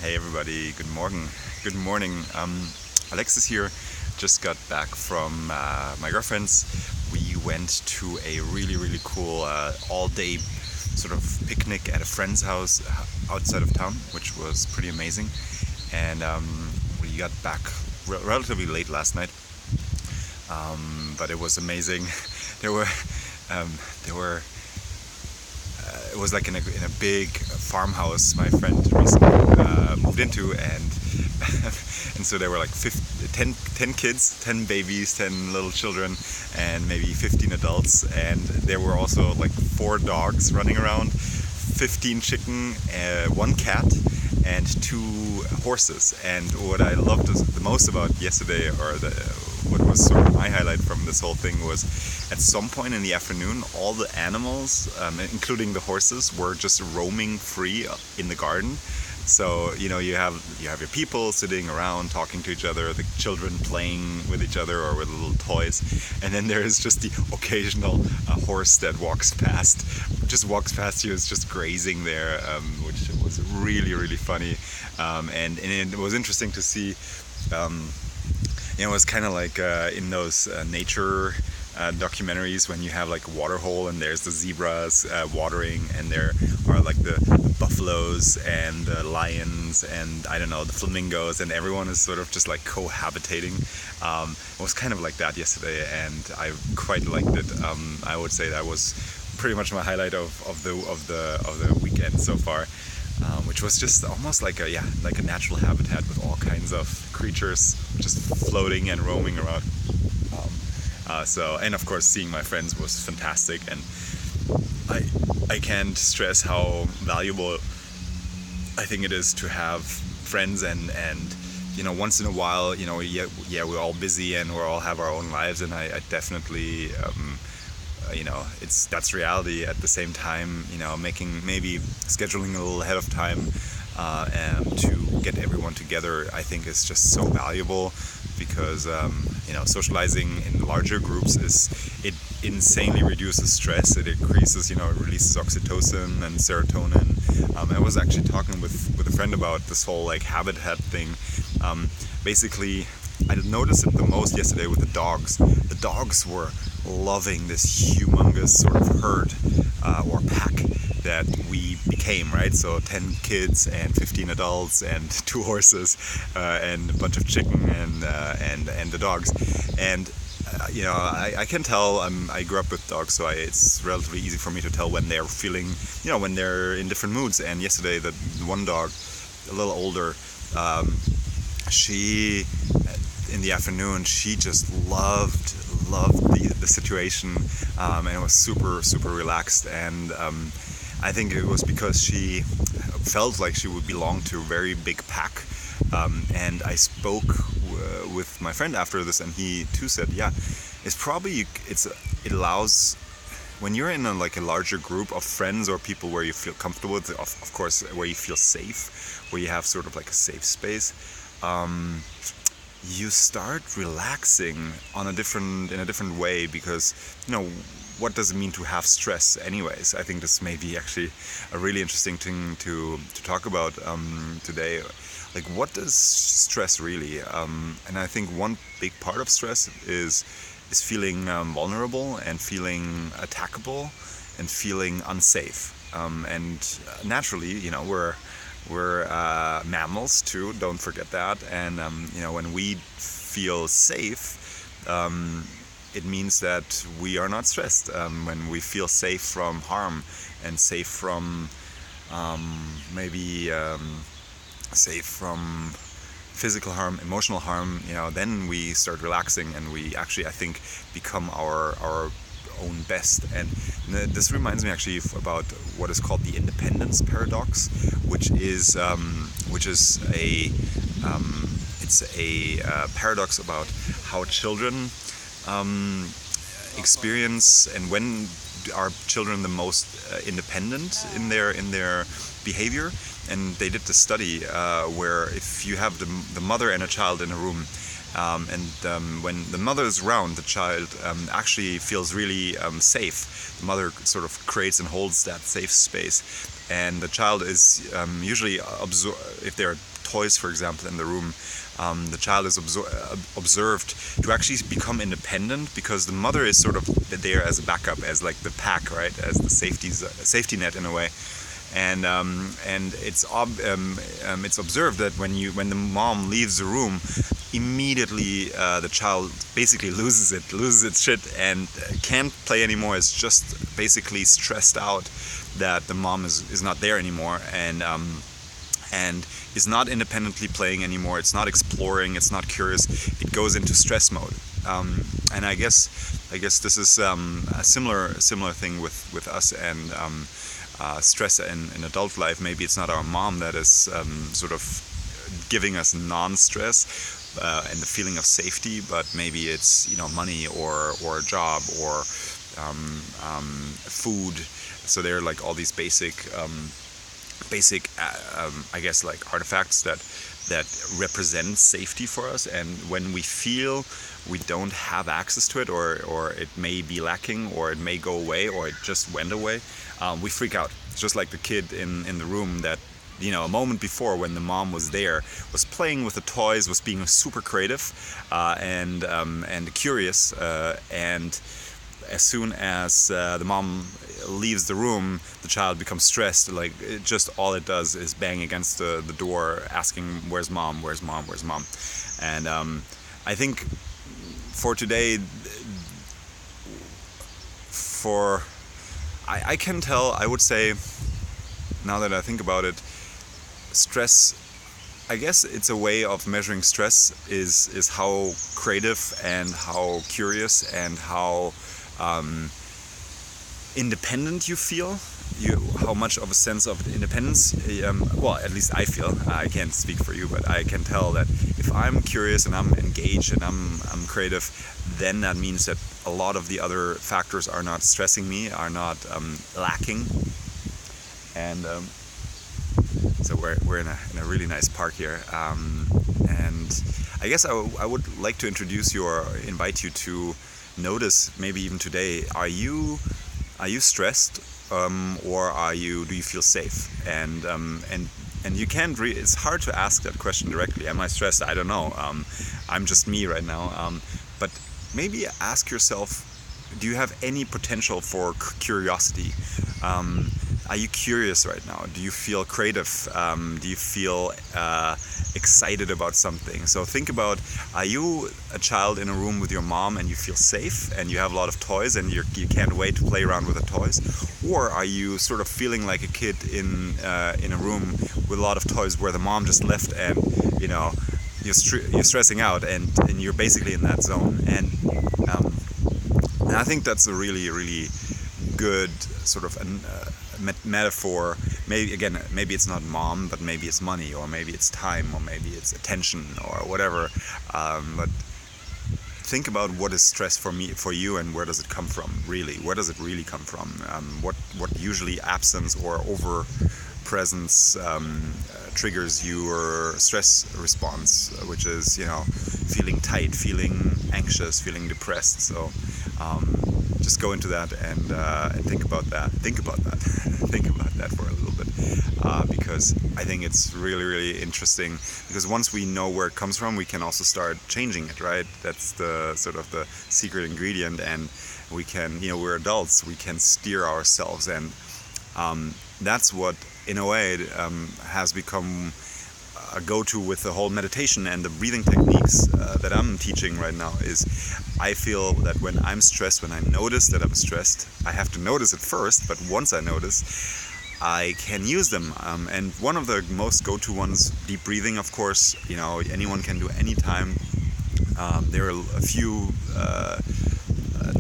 Hey everybody, good morning. Good morning. Alexis here. Just got back from my girlfriend's. We went to a really cool all-day sort of picnic at a friend's house outside of town, which was pretty amazing. And we got back relatively late last night, but it was amazing. There were it was like in a big farmhouse my friend recently moved into, and and so there were like 10 kids, 10 babies, 10 little children, and maybe 15 adults, and there were also like 4 dogs running around, 15 chicken, 1 cat, and 2 horses. And what I loved the most about yesterday, or what was sort of my highlight from this whole thing, was at some point in the afternoon, all the animals, including the horses, were just roaming free in the garden. So you have your people sitting around talking to each other, the children playing with each other or with little toys, and then there is just the occasional horse that walks past you, is just grazing there, which was really funny, and it was interesting to see. It was kind of like in those nature documentaries when you have like a water hole and there's the zebras watering, and there are like the buffaloes and the lions and I don't know, the flamingos, and everyone is sort of just like cohabitating. It was kind of like that yesterday, and I quite liked it. I would say that was pretty much my highlight of the weekend so far. Which was just almost like a natural habitat with all kinds of creatures just floating and roaming around. And of course seeing my friends was fantastic, and I can't stress how valuable I think it is to have friends, and once in a while, we're all busy and we all have our own lives, and I definitely that's reality. At the same time, maybe scheduling a little ahead of time and to get everyone together, I think is just so valuable, because socializing in larger groups it insanely reduces stress. It increases, it releases oxytocin and serotonin. I was actually talking with a friend about this whole like habitat thing. Basically, I noticed it the most yesterday with the dogs. The dogs were loving this humongous sort of herd or pack that we became, right? So 10 kids and 15 adults and 2 horses and a bunch of chicken and the dogs. And I can tell. I grew up with dogs, so it's relatively easy for me to tell when they're feeling, when they're in different moods. And yesterday, the one dog, a little older, she in the afternoon, she just loved the situation, and it was super relaxed. And I think it was because she felt like she would belong to a very big pack. And I spoke with my friend after this, and he too said, it allows, when you're in a larger group of friends or people where you feel comfortable with, of course, where you feel safe, where you have sort of like a safe space, you start relaxing in a different way, because what does it mean to have stress anyways? I think this may be actually a really interesting thing to talk about today. Like, what does stress really? And I think one big part of stress is feeling vulnerable and feeling attackable and feeling unsafe. And naturally, we're mammals too. Don't forget that. And when we feel safe, it means that we are not stressed. When we feel safe from harm and safe from safe from physical harm, emotional harm, then we start relaxing, and we actually, I think, become our own best. And this reminds me actually about what is called the independence paradox, which is a paradox about how children experience, and when are children the most independent in their behavior. And they did this study where if you have the mother and a child in a room, when the mother is around, the child actually feels really safe. The mother sort of creates and holds that safe space, and the child is usually if they're toys, for example, in the room, the child is observed to actually become independent, because the mother is sort of there as a backup, as like the pack, right, as the safety net in a way. And it's observed that when the mom leaves the room, immediately the child basically loses its shit and can't play anymore. It's just basically stressed out that the mom is not there anymore, and is not independently playing anymore. It's not exploring. It's not curious. It goes into stress mode. And I guess this is a similar thing with us and stress in adult life. Maybe it's not our mom that is sort of giving us non-stress and the feeling of safety, but maybe it's money or a job or food. So they're like all these basic I guess like artifacts that represent safety for us, and when we feel we don't have access to it, or it may be lacking, or it may go away, or it just went away, we freak out. It's just like the kid in the room that a moment before, when the mom was there, was playing with the toys, was being super creative and curious, and as soon as the mom leaves the room, the child becomes stressed. Like all it does is bang against the door, asking, "Where's mom? Where's mom? Where's mom?" And I think for today, I can tell. I would say, now that I think about it, stress, I guess it's a way of measuring stress is how creative and how curious and how independent you feel, how much of a sense of independence, well, at least I feel. I can't speak for you, but I can tell that if I'm curious and I'm engaged and I'm creative, then that means that a lot of the other factors are not stressing me, are not lacking. And so we're in a really nice park here, and I guess I would like to invite you to notice, maybe even today, are you stressed, or do you feel safe? And you can't it's hard to ask that question directly. Am I stressed? I don't know. I'm just me right now. But maybe ask yourself, do you have any potential for curiosity? Are you curious right now? Do you feel creative? Do you feel excited about something? So think about, are you a child in a room with your mom and you feel safe and you have a lot of toys and you can't wait to play around with the toys? Or are you sort of feeling like a kid in a room with a lot of toys where the mom just left, and you're stressing out and you're basically in that zone? And I think that's a really, really good sort of metaphor. Maybe it's not mom, but maybe it's money, or maybe it's time, or maybe it's attention, or whatever. But think about what is stress for you, and where does it come from? Really, where does it really come from? What usually absence or over presence triggers your stress response, which is feeling tight, feeling anxious, feeling depressed. So just go into that and think about that. Think about that for a little bit, because I think it's really, really interesting. Because once we know where it comes from, we can also start changing it, right? That's the sort of the secret ingredient, and we can, we're adults, we can steer ourselves, and that's what, in a way, has become a go-to with the whole meditation and the breathing techniques that I'm teaching right now. Is I feel that when I'm stressed, when I notice that I'm stressed, I have to notice it first, but once I notice, I can use them. And one of the most go-to ones, deep breathing, of course, anyone can do anytime. There are a few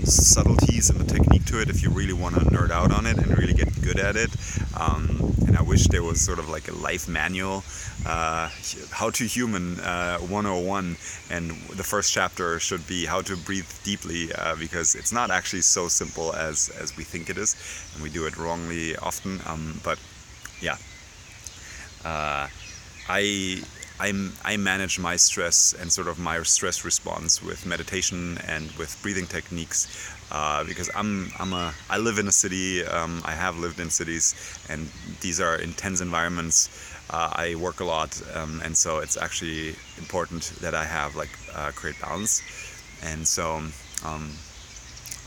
subtleties in the technique to it if you really want to nerd out on it and really get good at it. And I wish there was sort of like a life manual, how to human 101, and the first chapter should be how to breathe deeply, because it's not actually so simple as we think it is, and we do it wrongly often. But yeah, I manage my stress and sort of my stress response with meditation and with breathing techniques, because I live in a city. I have lived in cities, and these are intense environments. I work a lot, and so it's actually important that I have like create balance. And so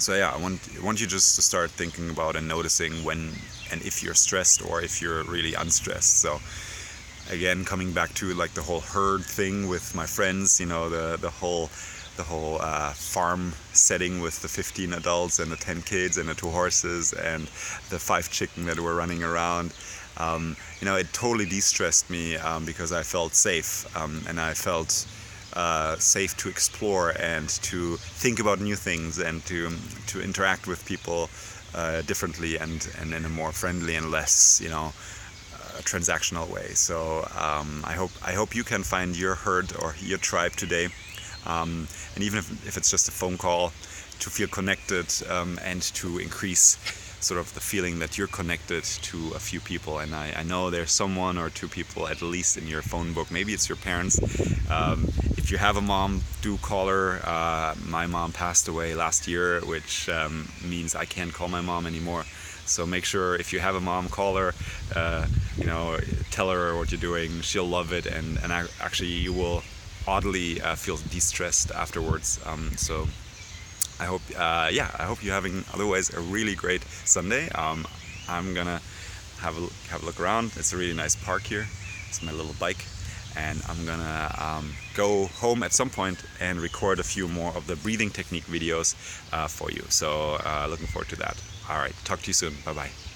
yeah, I want you just to start thinking about and noticing when and if you're stressed or if you're really unstressed. So again, coming back to like the whole herd thing with my friends, you know, the whole farm setting with the 15 adults and the 10 kids and the 2 horses and the 5 chicken that were running around. You know, it totally de-stressed me because I felt safe, and I felt safe to explore and to think about new things and to interact with people differently and in a more friendly and less, you know, transactional way. So I hope you can find your herd or your tribe today, and even if it's just a phone call, to feel connected and to increase sort of the feeling that you're connected to a few people. And I know there's someone or 2 people at least in your phone book. Maybe it's your parents. If you have a mom, do call her. My mom passed away last year, which means I can't call my mom anymore. So make sure if you have a mom, call her, you know, tell her what you're doing. She'll love it, and actually you will oddly feel de-stressed afterwards. So I hope, I hope you're having otherwise a really great Sunday. I'm gonna have a look around. It's a really nice park here. It's my little bike, and I'm gonna go home at some point and record a few more of the breathing technique videos for you. So looking forward to that. All right, talk to you soon. Bye bye.